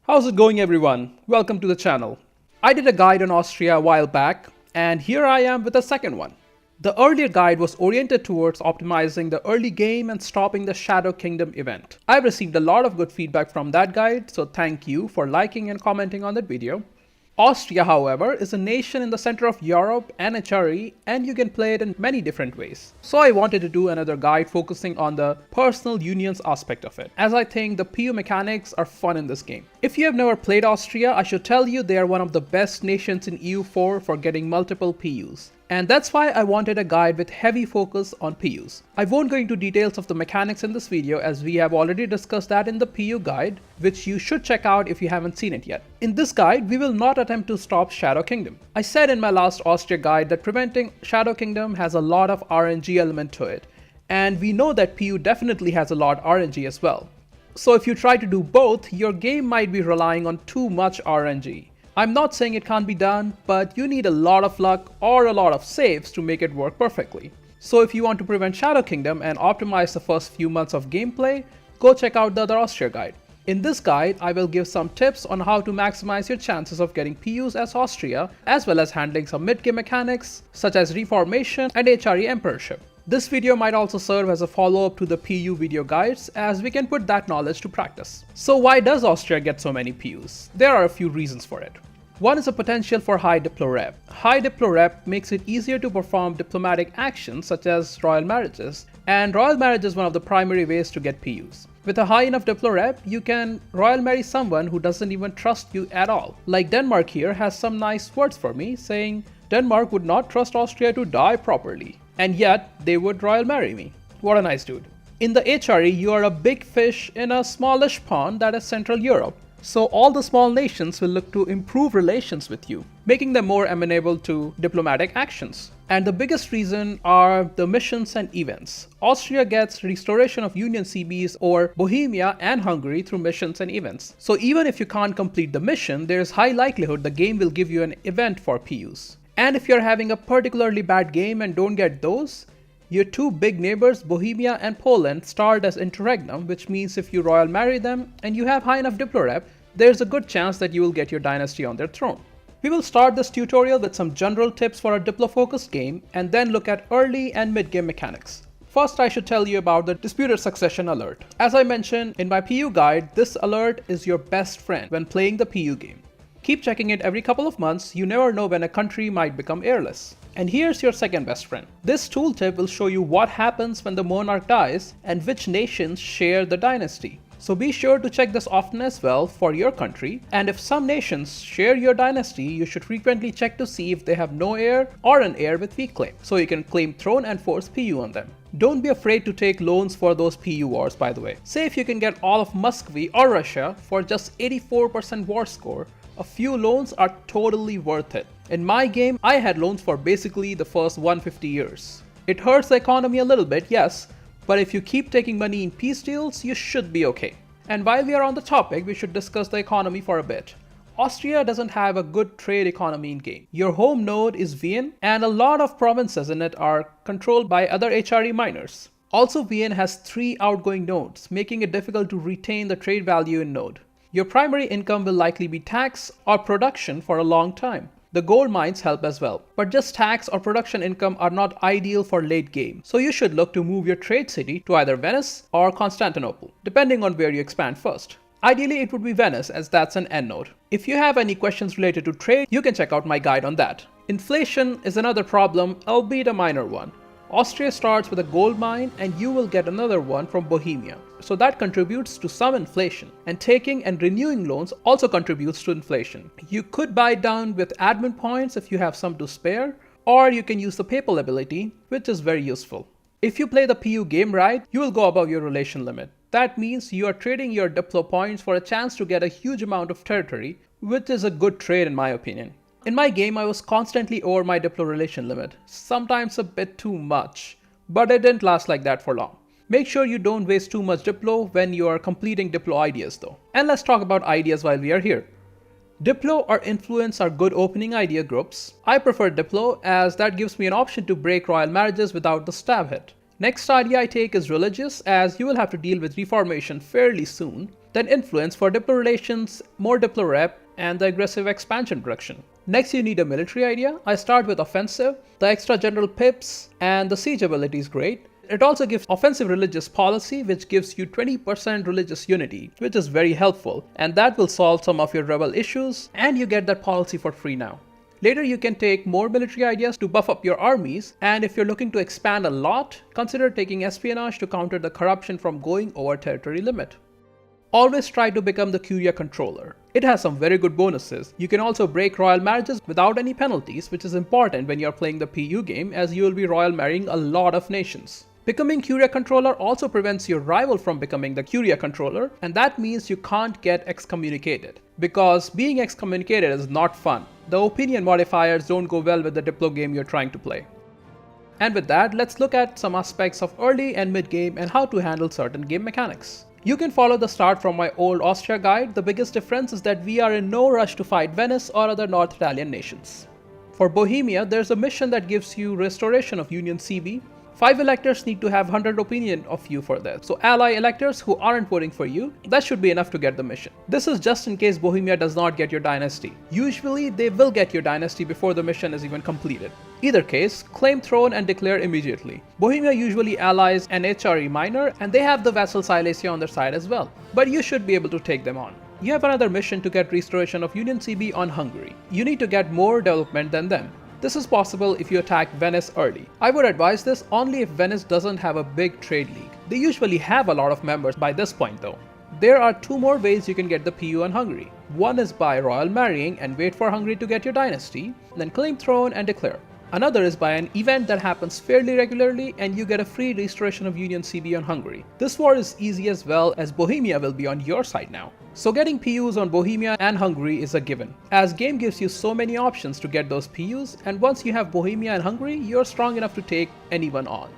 How's it going, everyone? Welcome to the channel. I did a guide on Austria a while back, and here I am with a second one. The earlier guide was oriented towards optimizing the early game and stopping the Shadow Kingdom event. I've received a lot of good feedback from that guide, so thank you for liking and commenting on that video. Austria, however, is a nation in the center of Europe and HRE, and you can play it in many different ways. So I wanted to do another guide focusing on the personal unions aspect of it, as I think the PU mechanics are fun in this game. If you have never played Austria, I should tell you they are one of the best nations in EU4 for getting multiple PUs. And that's why I wanted a guide with heavy focus on PUs. I won't go into details of the mechanics in this video, as we have already discussed that in the PU guide, which you should check out if you haven't seen it yet. In this guide, we will not attempt to stop Shadow Kingdom. I said in my last Austria guide that preventing Shadow Kingdom has a lot of RNG element to it, and we know that PU definitely has a lot RNG as well. So if you try to do both, your game might be relying on too much RNG. I'm not saying it can't be done, but you need a lot of luck or a lot of saves to make it work perfectly. So if you want to prevent Shadow Kingdom and optimize the first few months of gameplay, go check out the other Austria guide. In this guide, I will give some tips on how to maximize your chances of getting PUs as Austria, as well as handling some mid-game mechanics such as Reformation and HRE emperorship. This video might also serve as a follow-up to the PU video guides, as we can put that knowledge to practice. So why does Austria get so many PUs? There are a few reasons for it. One is a potential for high diplo rep. High diplo rep makes it easier to perform diplomatic actions such as royal marriages, and royal marriage is one of the primary ways to get PUs. With a high enough diplo rep, you can royal marry someone who doesn't even trust you at all. Like Denmark here has some nice words for me, saying Denmark would not trust Austria to die properly, and yet they would royal marry me. What a nice dude. In the HRE, you are a big fish in a smallish pond that is Central Europe. So all the small nations will look to improve relations with you, making them more amenable to diplomatic actions. And the biggest reason are the missions and events. Austria gets restoration of Union CBs over Bohemia and Hungary through missions and events. So even if you can't complete the mission, there is high likelihood the game will give you an event for PUs. And if you're having a particularly bad game and don't get those, your two big neighbors, Bohemia and Poland, start as interregnum, which means if you royal marry them and you have high enough diplo rep, there's a good chance that you will get your dynasty on their throne. We will start this tutorial with some general tips for a diplo-focused game and then look at early and mid-game mechanics. First, I should tell you about the disputed succession alert. As I mentioned in my PU guide, this alert is your best friend when playing the PU game. Keep checking it every couple of months, you never know when a country might become heirless. And here's your second best friend. This tooltip will show you what happens when the monarch dies and which nations share the dynasty. So be sure to check this often as well for your country, and if some nations share your dynasty, you should frequently check to see if they have no heir or an heir with weak claim, so you can claim throne and force PU on them. Don't be afraid to take loans for those PU wars, by the way. Say if you can get all of Muscovy or Russia for just 84% war score, a few loans are totally worth it. In my game, I had loans for basically the first 150 years. It hurts the economy a little bit, yes, but if you keep taking money in peace deals, you should be okay. And while we are on the topic, we should discuss the economy for a bit. Austria doesn't have a good trade economy in game. Your home node is Vienna, and a lot of provinces in it are controlled by other HRE miners. Also, Vienna has 3 outgoing nodes, making it difficult to retain the trade value in node. Your primary income will likely be tax or production for a long time. The gold mines help as well, but just tax or production income are not ideal for late game, so you should look to move your trade city to either Venice or Constantinople, depending on where you expand first. Ideally, it would be Venice, as that's an end node. If you have any questions related to trade, you can check out my guide on that. Inflation is another problem, albeit a minor one. Austria starts with a gold mine and you will get another one from Bohemia. So that contributes to some inflation. And taking and renewing loans also contributes to inflation. You could buy it down with admin points if you have some to spare, or you can use the papal ability, which is very useful. If you play the PU game right, you will go above your relation limit. That means you are trading your diplo points for a chance to get a huge amount of territory, which is a good trade in my opinion. In my game, I was constantly over my diplo relation limit, sometimes a bit too much, but it didn't last like that for long. Make sure you don't waste too much diplo when you are completing diplo ideas though. And let's talk about ideas while we are here. Diplo or influence are good opening idea groups. I prefer Diplo as that gives me an option to break royal marriages without the stab hit. Next idea I take is religious, as you will have to deal with Reformation fairly soon. then influence for Diplo relations, more Diplo rep, and the aggressive expansion direction. Next, you need a military idea. I start with offensive. The extra general pips and the siege ability is great. It also gives offensive religious policy, which gives you 20% religious unity, which is very helpful, and that will solve some of your rebel issues, and you get that policy for free now. Later, you can take more military ideas to buff up your armies, and if you're looking to expand a lot, consider taking espionage to counter the corruption from going over territory limit. Always try to become the Curia controller. It has some very good bonuses. You can also break royal marriages without any penalties, which is important when you're playing the PU game, as you will be royal marrying a lot of nations. Becoming Curia controller also prevents your rival from becoming the Curia controller, and that means you can't get excommunicated. Because being excommunicated is not fun. The opinion modifiers don't go well with the Diplo game you're trying to play. And with that, let's look at some aspects of early and mid game and how to handle certain game mechanics. You can follow the start from my old Austria guide. The biggest difference is that we are in no rush to fight Venice or other North Italian nations. For Bohemia, there's a mission that gives you restoration of Union CB. 5 electors need to have 100 opinion of you for that. So ally electors who aren't voting for you, that should be enough to get the mission. This is just in case Bohemia does not get your dynasty. Usually they will get your dynasty before the mission is even completed. Either case, claim throne and declare immediately. Bohemia usually allies an HRE minor, and they have the vassal Silesia on their side as well. But you should be able to take them on. You have another mission to get restoration of Union CB on Hungary. You need to get more development than them. This is possible if you attack Venice early. I would advise this only if Venice doesn't have a big trade league. They usually have a lot of members by this point though. There are 2 more ways you can get the PU on Hungary. One is by royal marrying and wait for Hungary to get your dynasty, then claim throne and declare. Another is by an event that happens fairly regularly and you get a free restoration of Union CB on Hungary. This war is easy as well, as Bohemia will be on your side now. So getting PUs on Bohemia and Hungary is a given, as game gives you so many options to get those PUs, and once you have Bohemia and Hungary, you're strong enough to take anyone on.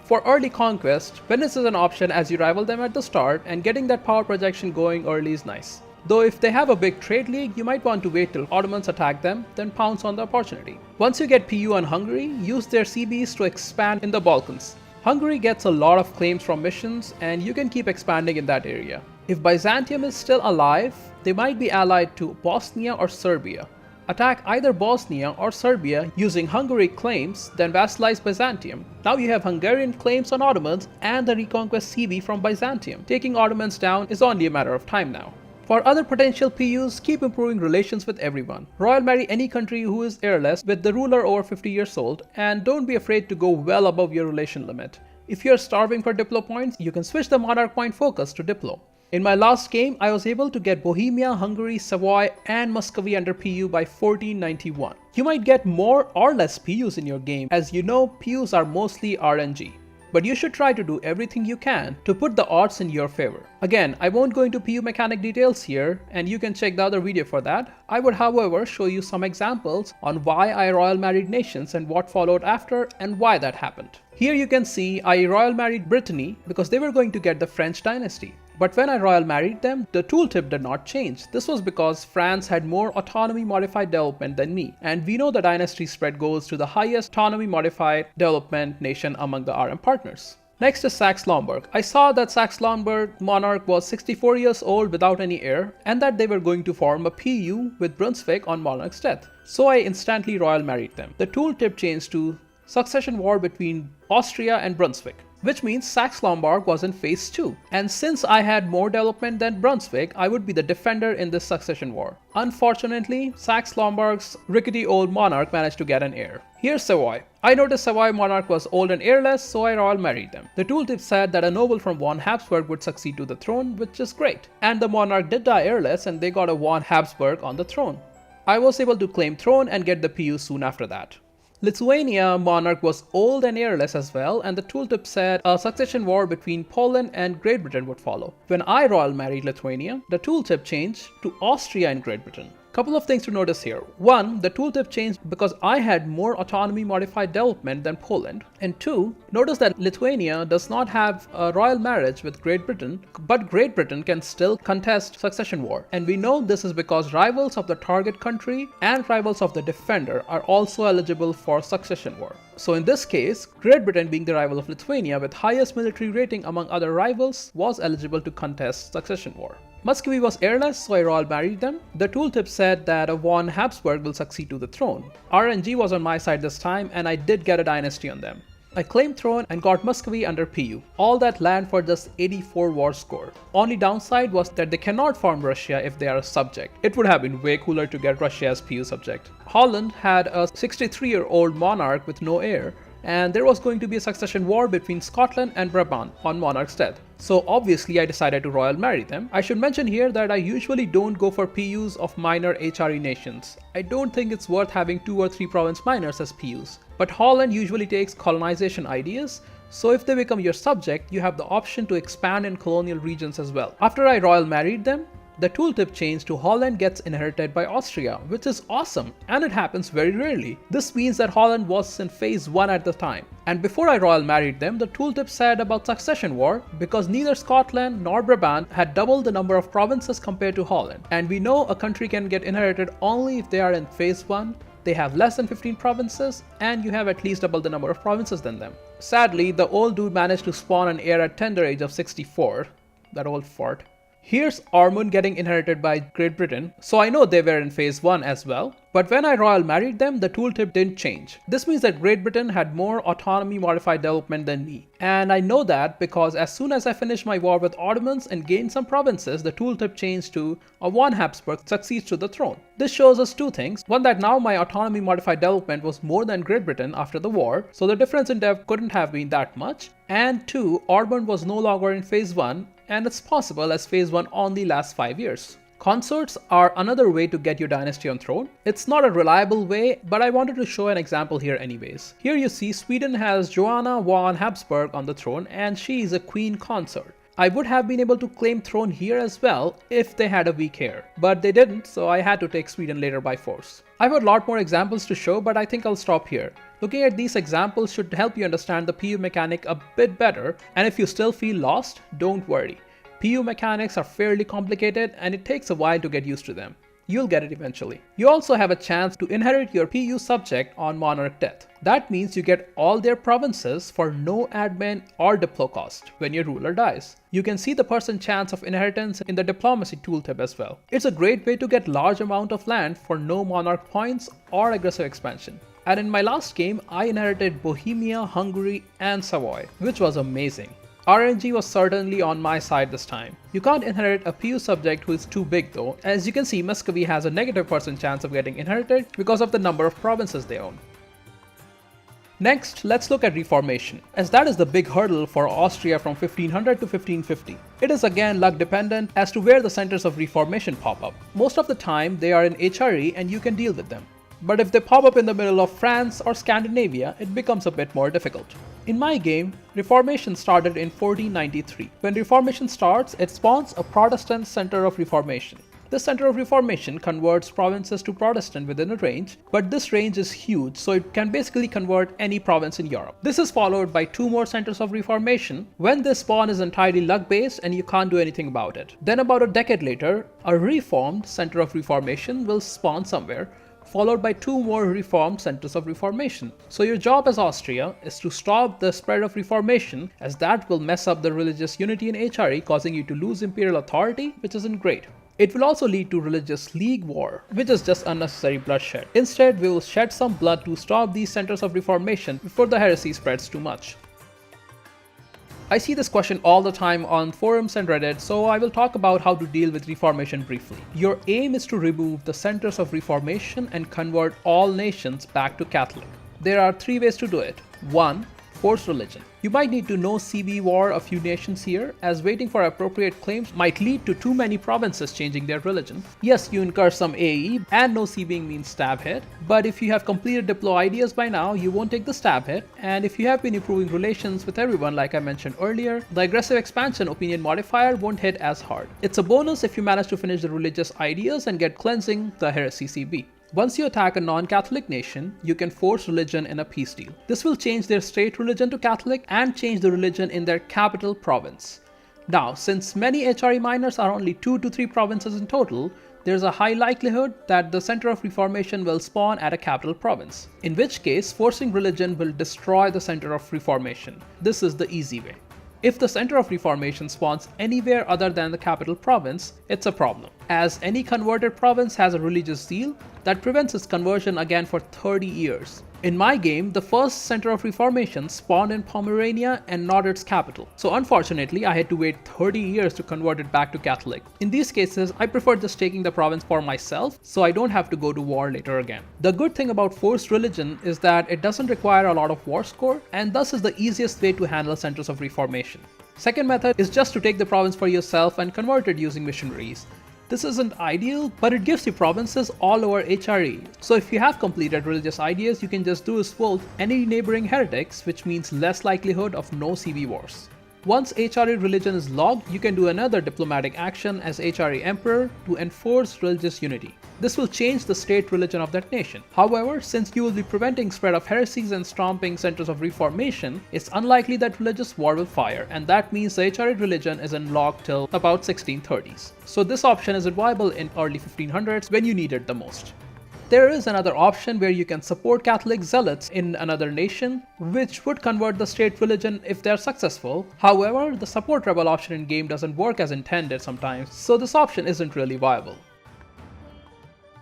For early conquest, Venice is an option as you rival them at the start, and getting that power projection going early is nice. Though if they have a big trade league, you might want to wait till Ottomans attack them, then pounce on the opportunity. Once you get PU on Hungary, use their CBs to expand in the Balkans. Hungary gets a lot of claims from missions, and you can keep expanding in that area. If Byzantium is still alive, they might be allied to Bosnia or Serbia. Attack either Bosnia or Serbia using Hungary claims, then vassalize Byzantium. Now you have Hungarian claims on Ottomans and the Reconquest CB from Byzantium. Taking Ottomans down is only a matter of time now. For other potential PUs, keep improving relations with everyone. Royal marry any country who is heirless with the ruler over 50 years old, and don't be afraid to go well above your relation limit. If you are starving for Diplo points, you can switch the monarch point focus to Diplo. In my last game, I was able to get Bohemia, Hungary, Savoy, and Muscovy under PU by 1491. You might get more or less PUs in your game, as you know PUs are mostly RNG. But you should try to do everything you can to put the odds in your favor. Again, I won't go into PU mechanic details here, and you can check the other video for that. I would however show you some examples on why I royal married nations and what followed after and why that happened. Here you can see I royal married Brittany because they were going to get the French dynasty. But when I royal married them, the tooltip did not change. This was because France had more autonomy modified development than me, and we know the dynasty spread goes to the highest autonomy modified development nation among the RM partners. Next is Saxe-Lombard. I saw that Saxe-Lombard monarch was 64 years old without any heir, and that they were going to form a PU with Brunswick on monarch's death. So I instantly royal married them. The tooltip changed to succession war between Austria and Brunswick, which means Saxe-Lombard was in phase 2. And since I had more development than Brunswick, I would be the defender in this succession war. Unfortunately, Saxe-Lombard's rickety old monarch managed to get an heir. Here's Savoy. I noticed Savoy monarch was old and heirless, so I royal married them. The tooltip said that a noble from von Habsburg would succeed to the throne, which is great. And the monarch did die heirless, and they got a von Habsburg on the throne. I was able to claim throne and get the PU soon after that. Lithuania monarch was old and heirless as well, and the tooltip said a succession war between Poland and Great Britain would follow. When I royal married Lithuania, the tooltip changed to Austria and Great Britain. Couple of things to notice here. One, the tooltip changed because I had more autonomy modified development than Poland. And two, notice that Lithuania does not have a royal marriage with Great Britain, but Great Britain can still contest succession war. And we know this is because rivals of the target country and rivals of the defender are also eligible for succession war. So in this case, Great Britain, being the rival of Lithuania with highest military rating among other rivals, was eligible to contest succession war. Muscovy was heirless, so I royal married them. The tooltip said that a von Habsburg will succeed to the throne. RNG was on my side this time, and I did get a dynasty on them. I claimed throne and got Muscovy under PU. All that land for just 84 war score. Only downside was that they cannot form Russia if they are a subject. It would have been way cooler to get Russia as PU subject. Holland had a 63-year-old monarch with no heir, and there was going to be a succession war between Scotland and Brabant on monarch's death. So obviously I decided to royal marry them. I should mention here that I usually don't go for PUs of minor HRE nations. I don't think it's worth having 2 or 3 province minors as PUs. But Holland usually takes colonization ideas, so if they become your subject, you have the option to expand in colonial regions as well. After I royal married them, the tooltip changed to Holland gets inherited by Austria, which is awesome, and it happens very rarely. This means that Holland was in phase 1 at the time. And before I royal married them, the tooltip said about succession war because neither Scotland nor Brabant had double the number of provinces compared to Holland. And we know a country can get inherited only if they are in phase 1, they have less than 15 provinces, and you have at least double the number of provinces than them. Sadly, the old dude managed to spawn an heir at tender age of 64, that old fart. Here's Ormond getting inherited by Great Britain, so I know they were in phase 1 as well. But when I royal married them, the tooltip didn't change. This means that Great Britain had more autonomy modified development than me. And I know that because as soon as I finished my war with Ottomans and gained some provinces, the tooltip changed to a von Habsburg succeeds to the throne. This shows us 2 things. One, that now my autonomy modified development was more than Great Britain after the war, so the difference in dev couldn't have been that much. And 2, Ormond was no longer in phase 1, and it's possible as phase 1 only lasts 5 years. Consorts are another way to get your dynasty on throne. It's not a reliable way, but I wanted to show an example here anyways. Here you see Sweden has Joanna von Habsburg on the throne, and she is a queen consort. I would have been able to claim throne here as well if they had a weak heir, but they didn't, so I had to take Sweden later by force. I have a lot more examples to show, but I think I'll stop here. Looking at these examples should help you understand the PU mechanic a bit better, and if you still feel lost, don't worry. PU mechanics are fairly complicated and it takes a while to get used to them. You'll get it eventually. You also have a chance to inherit your PU subject on monarch death. That means you get all their provinces for no admin or diplo cost when your ruler dies. You can see the % chance of inheritance in the diplomacy tooltip as well. It's a great way to get large amount of land for no monarch points or aggressive expansion. And in my last game, I inherited Bohemia, Hungary and Savoy, which was amazing. RNG was certainly on my side this time. You can't inherit a PU subject who is too big though. As you can see, Muscovy has a negative % chance of getting inherited because of the number of provinces they own. Next, let's look at Reformation, as that is the big hurdle for Austria from 1500 to 1550. It is again luck dependent as to where the centers of Reformation pop up. Most of the time they are in HRE and you can deal with them. But if they pop up in the middle of France or Scandinavia, it becomes a bit more difficult. In my game, Reformation started in 1493. When Reformation starts, it spawns a Protestant center of Reformation. This center of Reformation converts provinces to Protestant within a range, but this range is huge, so it can basically convert any province in Europe. This is followed by 2 more centers of Reformation. When this spawn is entirely luck based and you can't do anything about it. Then about a decade later, a reformed center of Reformation will spawn somewhere, followed by 2 more reformed centers of Reformation. So your job as Austria is to stop the spread of Reformation, as that will mess up the religious unity in HRE, causing you to lose imperial authority, which isn't great. It will also lead to religious league war, which is just unnecessary bloodshed. Instead, we will shed some blood to stop these centers of Reformation before the heresy spreads too much. I see this question all the time on forums and Reddit, so I will talk about how to deal with Reformation briefly. Your aim is to remove the centers of Reformation and convert all nations back to Catholic. There are 3 ways to do it. 1. forced religion. You might need to know CB war a few nations here, as waiting for appropriate claims might lead to too many provinces changing their religion. Yes, you incur some AE, and no CBing means stab hit, but if you have completed Diplo ideas by now, you won't take the stab hit, and if you have been improving relations with everyone like I mentioned earlier, the aggressive expansion opinion modifier won't hit as hard. It's a bonus if you manage to finish the religious ideas and get cleansing the heresy CB. Once you attack a non-Catholic nation, you can force religion in a peace deal. This will change their state religion to Catholic and change the religion in their capital province. Now, since many HRE minors are only 2 to 3 provinces in total, there's a high likelihood that the center of reformation will spawn at a capital province, in which case forcing religion will destroy the center of reformation. This is the easy way. If the center of reformation spawns anywhere other than the capital province, it's a problem, as any converted province has a religious zeal that prevents its conversion again for 30 years. In my game, the first center of reformation spawned in Pomerania and not its capital, so unfortunately I had to wait 30 years to convert it back to Catholic. In these cases, I prefer just taking the province for myself, so I don't have to go to war later again. The good thing about forced religion is that it doesn't require a lot of war score, and thus is the easiest way to handle centers of reformation. Second method is just to take the province for yourself and convert it using missionaries. This isn't ideal, but it gives you provinces all over HRE. So if you have completed religious ideas, you can just do is vote any neighboring heretics, which means less likelihood of no CB wars. Once HRE religion is logged, you can do another diplomatic action as HRE emperor to enforce religious unity. This will change the state religion of that nation. However, since you will be preventing spread of heresies and stomping centers of reformation, it's unlikely that religious war will fire, and that means the HRE religion isn't logged till about 1630s. So this option isn't viable in early 1500s when you need it the most. There is another option where you can support Catholic zealots in another nation, which would convert the state religion if they are successful. However, the support rebel option in game doesn't work as intended sometimes, so this option isn't really viable.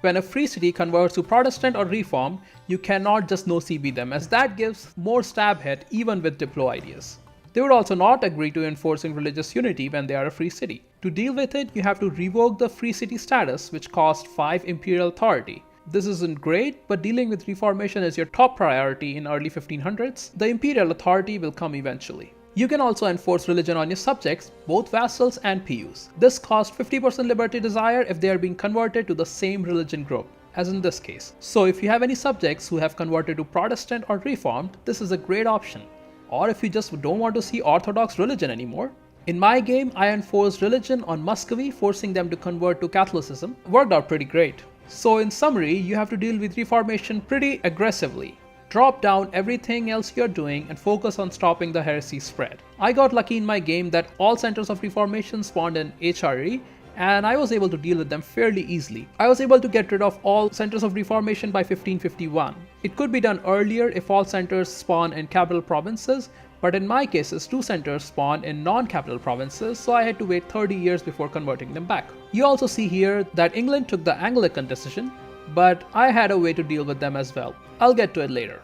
When a free city converts to Protestant or Reformed, you cannot just no CB them, as that gives more stab hit even with Diplo ideas. They would also not agree to enforcing religious unity when they are a free city. To deal with it, you have to revoke the free city status, which costs 5 imperial authority. This isn't great, but dealing with reformation is your top priority in early 1500s. The imperial authority will come eventually. You can also enforce religion on your subjects, both vassals and PUs. This costs 50% liberty desire if they are being converted to the same religion group, as in this case. So if you have any subjects who have converted to Protestant or Reformed, this is a great option. Or if you just don't want to see Orthodox religion anymore. In my game, I enforced religion on Muscovy, forcing them to convert to Catholicism. It worked out pretty great. So in summary, you have to deal with reformation pretty aggressively. Drop down everything else you're doing and focus on stopping the heresy spread. I got lucky in my game that all centers of reformation spawned in HRE, and I was able to deal with them fairly easily. I was able to get rid of all centers of reformation by 1551. It could be done earlier if all centers spawn in capital provinces, but in my cases 2 centers spawn in non-capital provinces, so I had to wait 30 years before converting them back. You also see here that England took the Anglican decision, but I had a way to deal with them as well. I'll get to it later.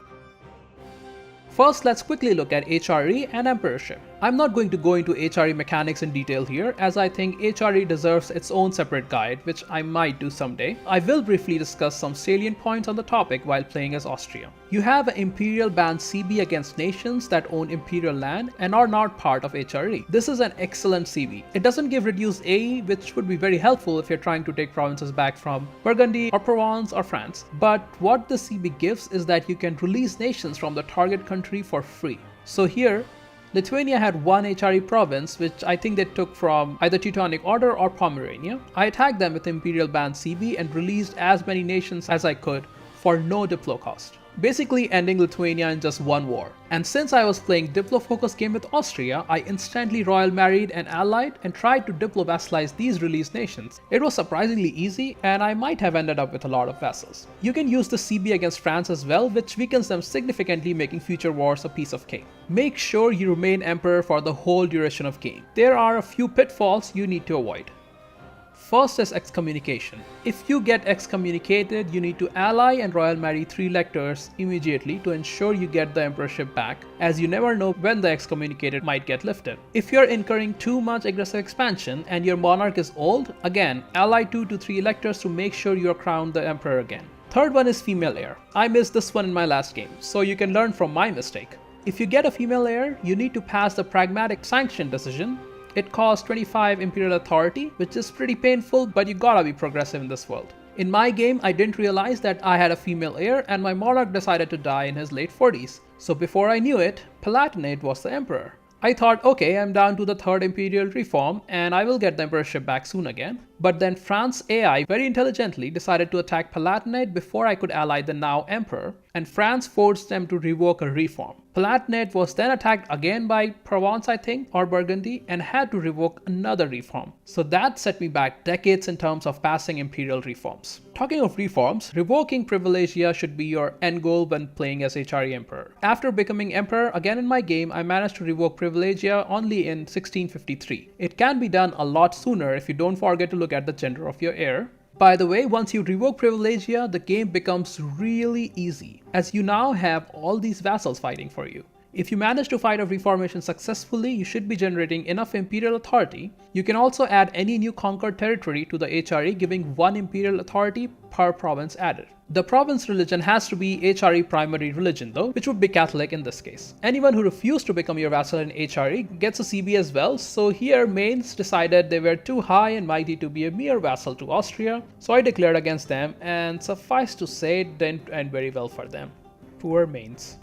First, let's quickly look at HRE and emperorship. I'm not going to go into HRE mechanics in detail here, as I think HRE deserves its own separate guide, which I might do someday. I will briefly discuss some salient points on the topic while playing as Austria. You have an imperial ban CB against nations that own imperial land and are not part of HRE. This is an excellent CB. It doesn't give reduced AE, which would be very helpful if you're trying to take provinces back from Burgundy or Provence or France. But what the CB gives is that you can release nations from the target country for free. So here, Lithuania had one HRE province, which I think they took from either Teutonic Order or Pomerania. I attacked them with Imperial Ban CB and released as many nations as I could for no Diplo cost, basically ending Lithuania in just one war. And since I was playing Diplo focused game with Austria, I instantly royal married and allied and tried to Diplo vassalize these released nations. It was surprisingly easy, and I might have ended up with a lot of vassals. You can use the CB against France as well, which weakens them significantly, making future wars a piece of cake. Make sure you remain emperor for the whole duration of game. There are a few pitfalls you need to avoid. First is excommunication. If you get excommunicated, you need to ally and royal marry 3 lectors immediately to ensure you get the emperorship back, as you never know when the excommunicated might get lifted. If you're incurring too much aggressive expansion and your monarch is old, again, ally 2 to 3 electors to make sure you're crowned the emperor again. Third one is female heir. I missed this one in my last game, so you can learn from my mistake. If you get a female heir, you need to pass the pragmatic sanction decision. It costs 25 imperial authority, which is pretty painful, but you gotta be progressive in this world. In my game, I didn't realize that I had a female heir and my monarch decided to die in his late 40s. So before I knew it, Palatinate was the emperor. I thought, okay, I'm down to the third imperial reform and I will get the emperorship back soon again. But then France AI very intelligently decided to attack Palatinate before I could ally the now emperor, and France forced them to revoke a reform. Palatinate was then attacked again by Provence, I think, or Burgundy, and had to revoke another reform. So that set me back decades in terms of passing imperial reforms. Talking of reforms, revoking privilegia should be your end goal when playing as HRE Emperor. After becoming Emperor again in my game, I managed to revoke privilegia only in 1653. It can be done a lot sooner if you don't forget to look at the gender of your heir. By the way, once you revoke privilegia, the game becomes really easy, as you now have all these vassals fighting for you. If you manage to fight a reformation successfully, you should be generating enough imperial authority. You can also add any new conquered territory to the HRE, giving 1 imperial authority per province added. The province religion has to be HRE primary religion though, which would be Catholic in this case. Anyone who refused to become your vassal in HRE gets a CB as well, so here Mainz decided they were too high and mighty to be a mere vassal to Austria, so I declared against them, and suffice to say it didn't end very well for them. Poor Mainz.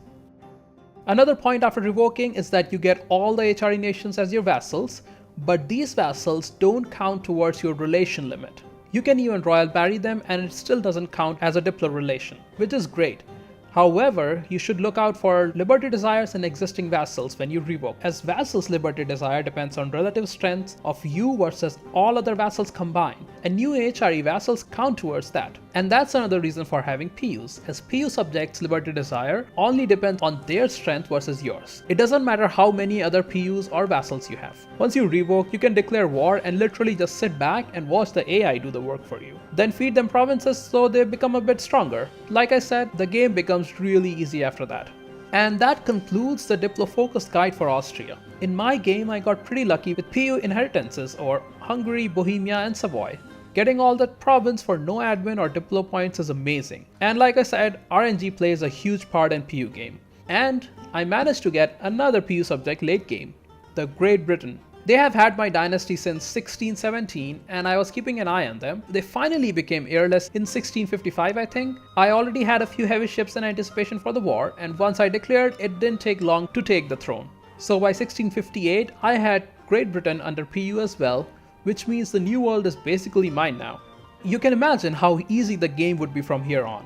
Another point after revoking is that you get all the HRE nations as your vassals, but these vassals don't count towards your relation limit. You can even royal barry them and it still doesn't count as a diplo relation, which is great. However, you should look out for liberty desires in existing vassals when you revoke, as vassals' liberty desire depends on relative strength of you versus all other vassals combined, and new HRE vassals count towards that. And that's another reason for having PUs, as PU subjects' liberty desire only depends on their strength versus yours. It doesn't matter how many other PUs or vassals you have. Once you revoke, you can declare war and literally just sit back and watch the AI do the work for you. Then feed them provinces so they become a bit stronger. Like I said, the game becomes really easy after that. And that concludes the Diplo-focused guide for Austria. In my game, I got pretty lucky with PU inheritances, or Hungary, Bohemia and Savoy. Getting all that province for no admin or Diplo points is amazing. And like I said, RNG plays a huge part in PU game. And I managed to get another PU subject late game, the Great Britain. They have had my dynasty since 1617 and I was keeping an eye on them. They finally became heirless in 1655, I think. I already had a few heavy ships in anticipation for the war, and once I declared, it didn't take long to take the throne. So by 1658, I had Great Britain under PU as well, which means the new world is basically mine now. You can imagine how easy the game would be from here on.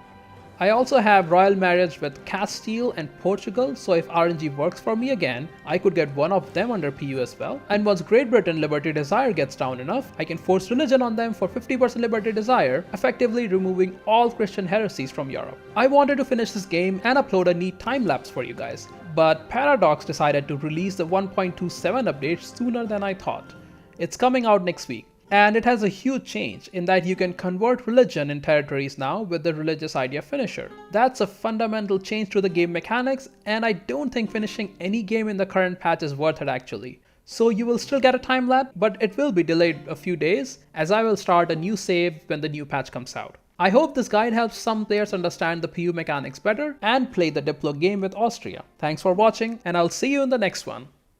I also have royal marriage with Castile and Portugal, so if RNG works for me again, I could get one of them under PU as well. And once Great Britain Liberty Desire gets down enough, I can force religion on them for 50% Liberty Desire, effectively removing all Christian heresies from Europe. I wanted to finish this game and upload a neat time-lapse for you guys, but Paradox decided to release the 1.27 update sooner than I thought. It's coming out next week. And it has a huge change in that you can convert religion in territories now with the religious idea finisher. That's a fundamental change to the game mechanics, and I don't think finishing any game in the current patch is worth it actually. So you will still get a time lapse, but it will be delayed a few days as I will start a new save when the new patch comes out. I hope this guide helps some players understand the PU mechanics better and play the Diplo game with Austria. Thanks for watching, and I'll see you in the next one.